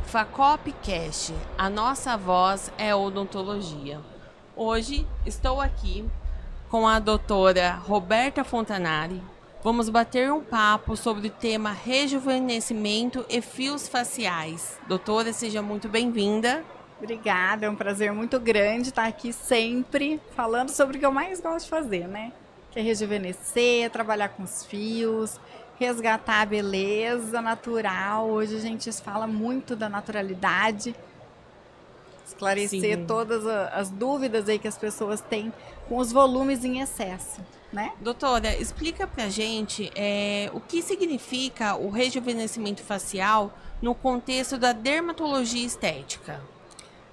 Facopcast, a nossa voz é odontologia. Hoje estou aqui com a doutora Roberta Fontanari. Vamos bater um papo sobre o tema rejuvenescimento e fios faciais. Doutora, seja muito bem-vinda. Obrigada, é um prazer muito grande estar aqui sempre falando sobre o que eu mais gosto de fazer, né? Que é rejuvenescer, trabalhar com os fios, resgatar a beleza natural. Hoje a gente fala muito da naturalidade, esclarecer Sim. todas as dúvidas aí que as pessoas têm com os volumes em excesso, né? Doutora, explica pra gente o que significa o rejuvenescimento facial no contexto da dermatologia estética.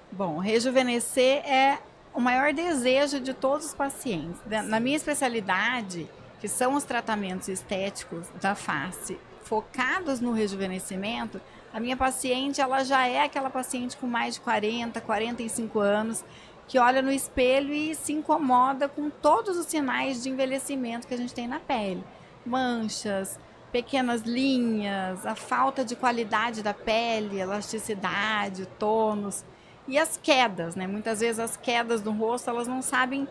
Bom, rejuvenescer é o maior desejo de todos os pacientes. Na minha especialidade, que são os tratamentos estéticos da face focados no rejuvenescimento, a minha paciente, ela já é aquela paciente com mais de 40, 45 anos, que olha no espelho e se incomoda com todos os sinais de envelhecimento que a gente tem na pele. Manchas, pequenas linhas, a falta de qualidade da pele, elasticidade, tônus. E as quedas, né? Muitas vezes as quedas no rosto, elas não sabem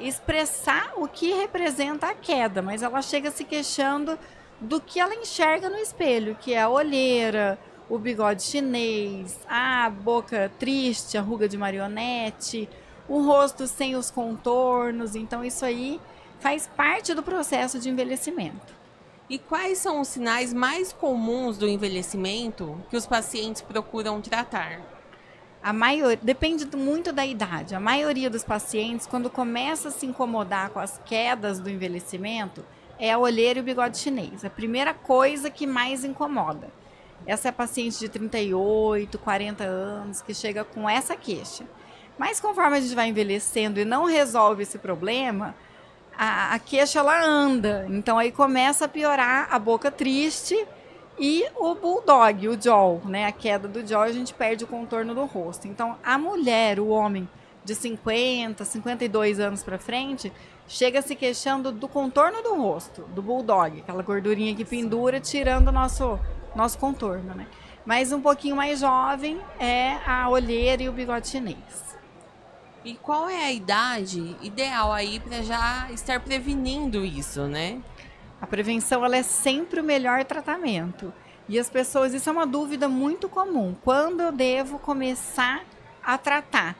expressar o que representa a queda, mas ela chega se queixando do que ela enxerga no espelho, que é a olheira, o bigode chinês, a boca triste, a ruga de marionete, o rosto sem os contornos. Então isso aí faz parte do processo de envelhecimento. E quais são os sinais mais comuns do envelhecimento que os pacientes procuram tratar? Depende muito da idade. A maioria dos pacientes, quando começa a se incomodar com as quedas do envelhecimento, é a olheira e o bigode chinês. A primeira coisa que mais incomoda. Essa é a paciente de 38, 40 anos que chega com essa queixa. Mas conforme a gente vai envelhecendo e não resolve esse problema, a queixa ela anda. Então aí começa a piorar a boca triste e o bulldog, o jaw, né? A queda do jaw, a gente perde o contorno do rosto. Então, a mulher, o homem de 50, 52 anos para frente, chega se queixando do contorno do rosto, do bulldog, aquela gordurinha que pendura, tirando o nosso contorno, né? Mas um pouquinho mais jovem é a olheira e o bigode chinês. E qual é a idade ideal aí para já estar prevenindo isso, né? A prevenção, ela é sempre o melhor tratamento. E as pessoas, isso é uma dúvida muito comum. Quando eu devo começar a tratar?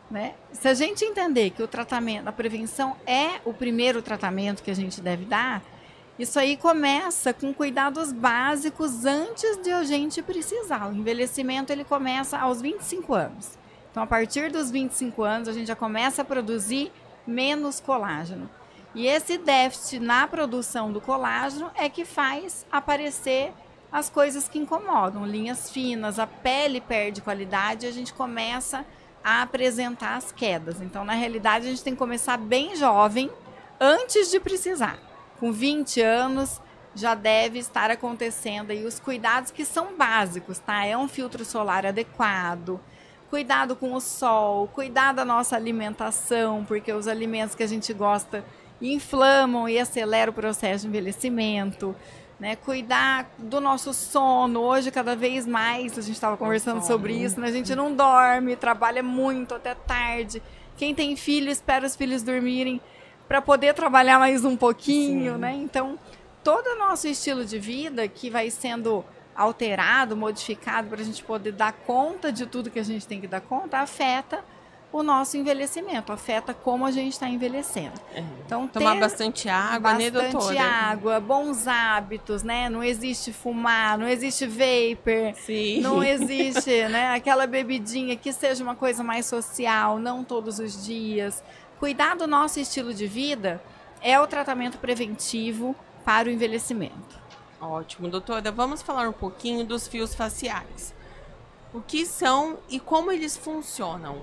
Né? Se a gente entender que o tratamento, a prevenção é o primeiro tratamento que a gente deve dar, isso aí começa com cuidados básicos antes de a gente precisar. O envelhecimento, ele começa aos 25 anos. Então, a partir dos 25 anos, a gente já começa a produzir menos colágeno. E esse déficit na produção do colágeno é que faz aparecer as coisas que incomodam, linhas finas, a pele perde qualidade e a gente começa a apresentar as quedas. Então, na realidade, a gente tem que começar bem jovem, antes de precisar. Com 20 anos, já deve estar acontecendo aí os cuidados que são básicos, tá? É um filtro solar adequado, cuidado com o sol, cuidado da nossa alimentação, porque os alimentos que a gente gosta inflamam e aceleram o processo de envelhecimento, né? Cuidar do nosso sono. Hoje, cada vez mais, a gente estava conversando sobre isso, né? A gente não dorme, trabalha muito até tarde. Quem tem filho, espera os filhos dormirem para poder trabalhar mais um pouquinho, né? Então, todo o nosso estilo de vida que vai sendo alterado, modificado para a gente poder dar conta de tudo que a gente tem que dar conta, afeta o nosso envelhecimento, afeta como a gente está envelhecendo. Então, tomar bastante água, né, doutora? Bastante água, bons hábitos, né? Não existe fumar, não existe vapor, sim, não existe, né, aquela bebidinha, que seja uma coisa mais social, não todos os dias. Cuidar do nosso estilo de vida é o tratamento preventivo para o envelhecimento. Ótimo, doutora. Vamos falar um pouquinho dos fios faciais. O que são e como eles funcionam?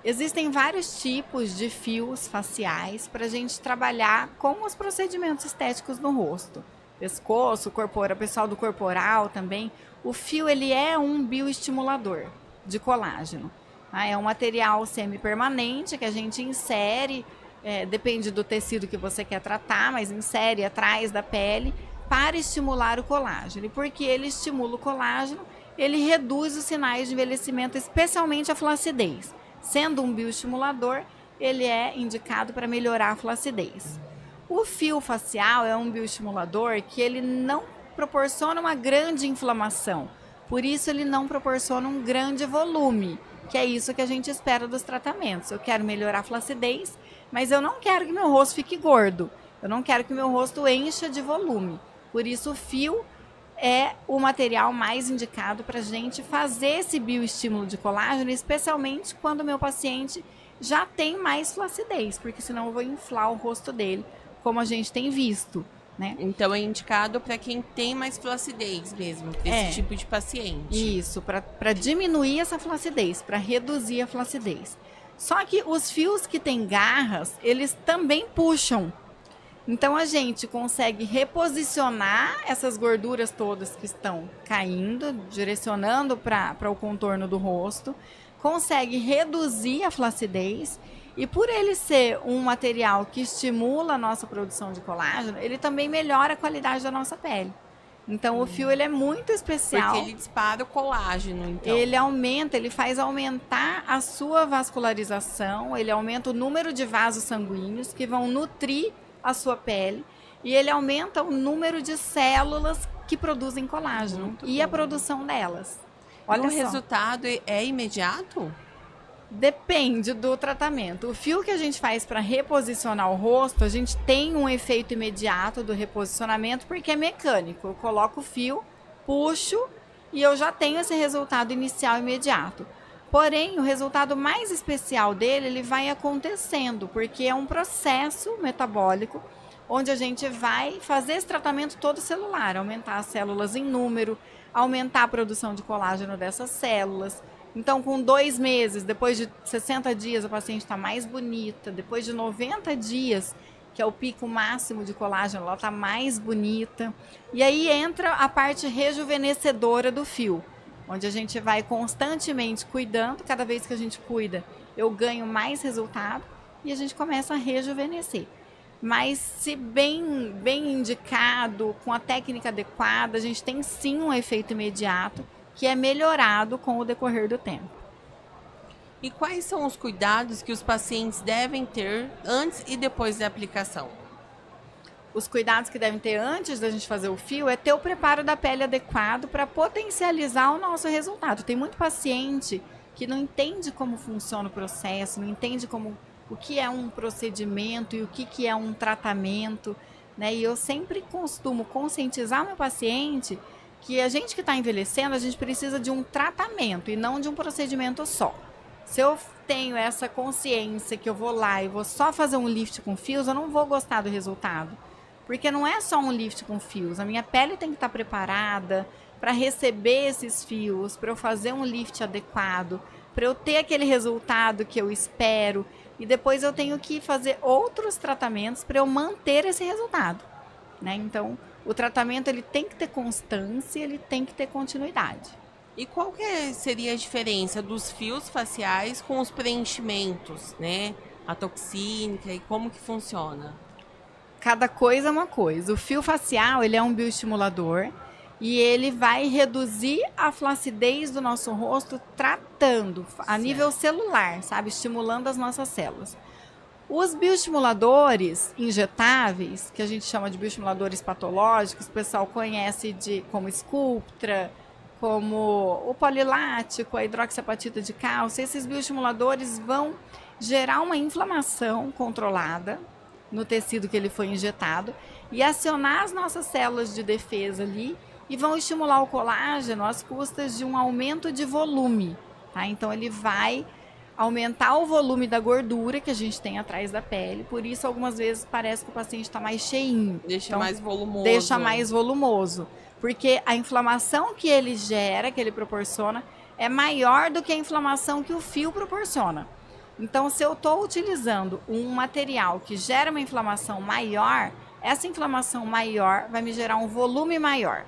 Existem vários tipos de fios faciais para a gente trabalhar com os procedimentos estéticos no rosto. Pescoço, corporal, pessoal do corporal também. O fio, ele é um bioestimulador de colágeno. É um material semipermanente que a gente insere, depende do tecido que você quer tratar, mas insere atrás da pele para estimular o colágeno. E porque ele estimula o colágeno, ele reduz os sinais de envelhecimento, especialmente a flacidez. Sendo um bioestimulador, ele é indicado para melhorar a flacidez. O fio facial é um bioestimulador que ele não proporciona uma grande inflamação, por isso ele não proporciona um grande volume, que é isso que a gente espera dos tratamentos. Eu quero melhorar a flacidez, mas eu não quero que meu rosto fique gordo, eu não quero que meu rosto encha de volume. Por isso o fio é o material mais indicado para a gente fazer esse bioestímulo de colágeno, especialmente quando o meu paciente já tem mais flacidez, porque senão eu vou inflar o rosto dele, como a gente tem visto, né? Então é indicado para quem tem mais flacidez mesmo, esse tipo de paciente. Isso, para diminuir essa flacidez, para reduzir a flacidez. Só que os fios que têm garras, eles também puxam. Então a gente consegue reposicionar essas gorduras todas que estão caindo, direcionando para o contorno do rosto, consegue reduzir a flacidez. E por ele ser um material que estimula a nossa produção de colágeno, ele também melhora a qualidade da nossa pele. Então o fio ele é muito especial. Porque ele dispara o colágeno, então. Ele aumenta, ele faz aumentar a sua vascularização, ele aumenta o número de vasos sanguíneos que vão nutrir a sua pele e ele aumenta o número de células que produzem colágeno a produção delas. Olha, o resultado é imediato? Depende do tratamento. O fio que a gente faz para reposicionar o rosto, a gente tem um efeito imediato do reposicionamento porque é mecânico. Eu coloco o fio, puxo e eu já tenho esse resultado inicial imediato. Porém, o resultado mais especial dele, ele vai acontecendo, porque é um processo metabólico onde a gente vai fazer esse tratamento todo celular, aumentar as células em número, aumentar a produção de colágeno dessas células. Então, com 2 meses, depois de 60 dias, a paciente está mais bonita. Depois de 90 dias, que é o pico máximo de colágeno, ela está mais bonita. E aí entra a parte rejuvenescedora do fio, onde a gente vai constantemente cuidando. Cada vez que a gente cuida, eu ganho mais resultado e a gente começa a rejuvenescer. Mas se bem indicado, com a técnica adequada, a gente tem sim um efeito imediato, que é melhorado com o decorrer do tempo. E quais são os cuidados que os pacientes devem ter antes e depois da aplicação? Os cuidados que devem ter antes da gente fazer o fio é ter o preparo da pele adequado para potencializar o nosso resultado. Tem muito paciente que não entende como funciona o processo, não entende o que é um procedimento e o que é um tratamento, né? E eu sempre costumo conscientizar meu paciente que a gente que está envelhecendo, a gente precisa de um tratamento e não de um procedimento só. Se eu tenho essa consciência que eu vou lá e vou só fazer um lift com fios, eu não vou gostar do resultado. Porque não é só um lift com fios, a minha pele tem que estar preparada para receber esses fios, para eu fazer um lift adequado, para eu ter aquele resultado que eu espero. E depois eu tenho que fazer outros tratamentos para eu manter esse resultado, né? Então, o tratamento ele tem que ter constância, ele tem que ter continuidade. E qual que seria a diferença dos fios faciais com os preenchimentos, né? A toxínica e como que funciona? Cada coisa é uma coisa. O fio facial ele é um bioestimulador e ele vai reduzir a flacidez do nosso rosto tratando a nível celular, sabe? Estimulando as nossas células. Os bioestimuladores injetáveis, que a gente chama de bioestimuladores patológicos, o pessoal conhece como Sculptra, como o polilático, a hidroxiapatita de cálcio. Esses bioestimuladores vão gerar uma inflamação controlada no tecido que ele foi injetado e acionar as nossas células de defesa ali e vão estimular o colágeno às custas de um aumento de volume, tá? Então ele vai aumentar o volume da gordura que a gente tem atrás da pele, por isso algumas vezes parece que o paciente está mais cheinho. Deixa mais volumoso. Deixa mais volumoso, porque a inflamação que ele gera, que ele proporciona, é maior do que a inflamação que o fio proporciona. Então, se eu estou utilizando um material que gera uma inflamação maior, essa inflamação maior vai me gerar um volume maior.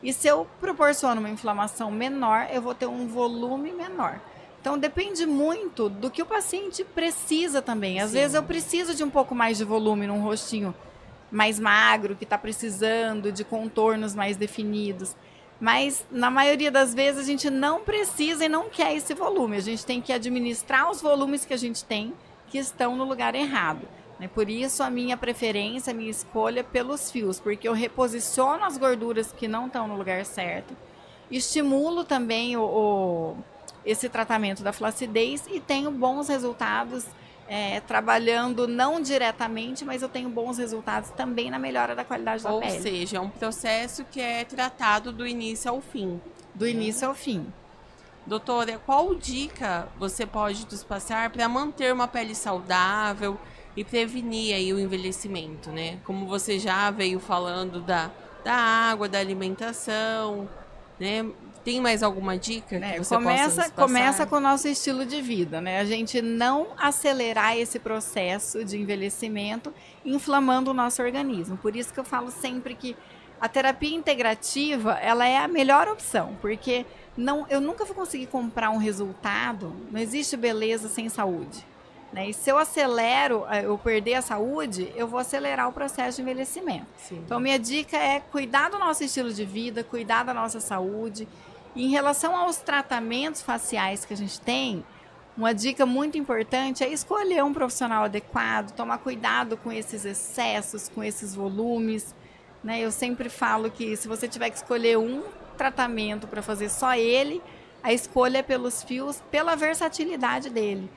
E se eu proporciono uma inflamação menor, eu vou ter um volume menor. Então, depende muito do que o paciente precisa também. Às vezes, eu preciso de um pouco mais de volume num rostinho mais magro, que está precisando de contornos mais definidos. Mas, na maioria das vezes, a gente não precisa e não quer esse volume. A gente tem que administrar os volumes que a gente tem, que estão no lugar errado. Por isso, a minha preferência, a minha escolha pelos fios, porque eu reposiciono as gorduras que não estão no lugar certo, estimulo também esse tratamento da flacidez e tenho bons resultados trabalhando não diretamente, mas eu tenho bons resultados também na melhora da qualidade da pele. Ou seja, é um processo que é tratado do início ao fim. Do início ao fim. Doutora, qual dica você pode nos passar para manter uma pele saudável e prevenir aí o envelhecimento, né? Como você já veio falando da água, da alimentação, né? Tem mais alguma dica que você possa nos passar? Começa com o nosso estilo de vida, né? A gente não acelerar esse processo de envelhecimento inflamando o nosso organismo. Por isso que eu falo sempre que a terapia integrativa, ela é a melhor opção, porque eu nunca vou conseguir comprar um resultado, não existe beleza sem saúde. E se eu acelero, eu perder a saúde, eu vou acelerar o processo de envelhecimento. Sim. Então, minha dica é cuidar do nosso estilo de vida, cuidar da nossa saúde. E em relação aos tratamentos faciais que a gente tem, uma dica muito importante é escolher um profissional adequado, tomar cuidado com esses excessos, com esses volumes. Eu sempre falo que se você tiver que escolher um tratamento para fazer só ele, a escolha é pelos fios, pela versatilidade dele.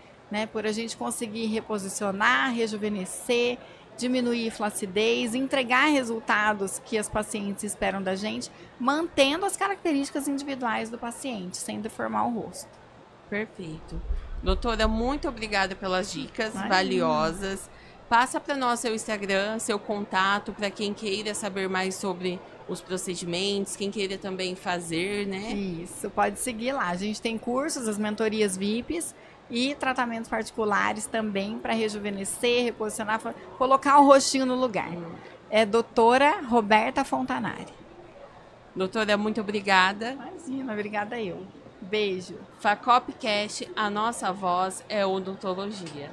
Por a gente conseguir reposicionar, rejuvenescer, diminuir flacidez, entregar resultados que as pacientes esperam da gente, mantendo as características individuais do paciente, sem deformar o rosto. Perfeito. Doutora, muito obrigada pelas dicas valiosas. Passa para nós seu Instagram, seu contato, para quem queira saber mais sobre os procedimentos, quem queira também fazer, né? Isso, pode seguir lá. A gente tem cursos, as mentorias VIPs, e tratamentos particulares também para rejuvenescer, reposicionar, colocar o rostinho no lugar. É doutora Roberta Fontanari. Doutora, muito obrigada. Imagina, obrigada eu. Beijo. Facopcast, a nossa voz é odontologia.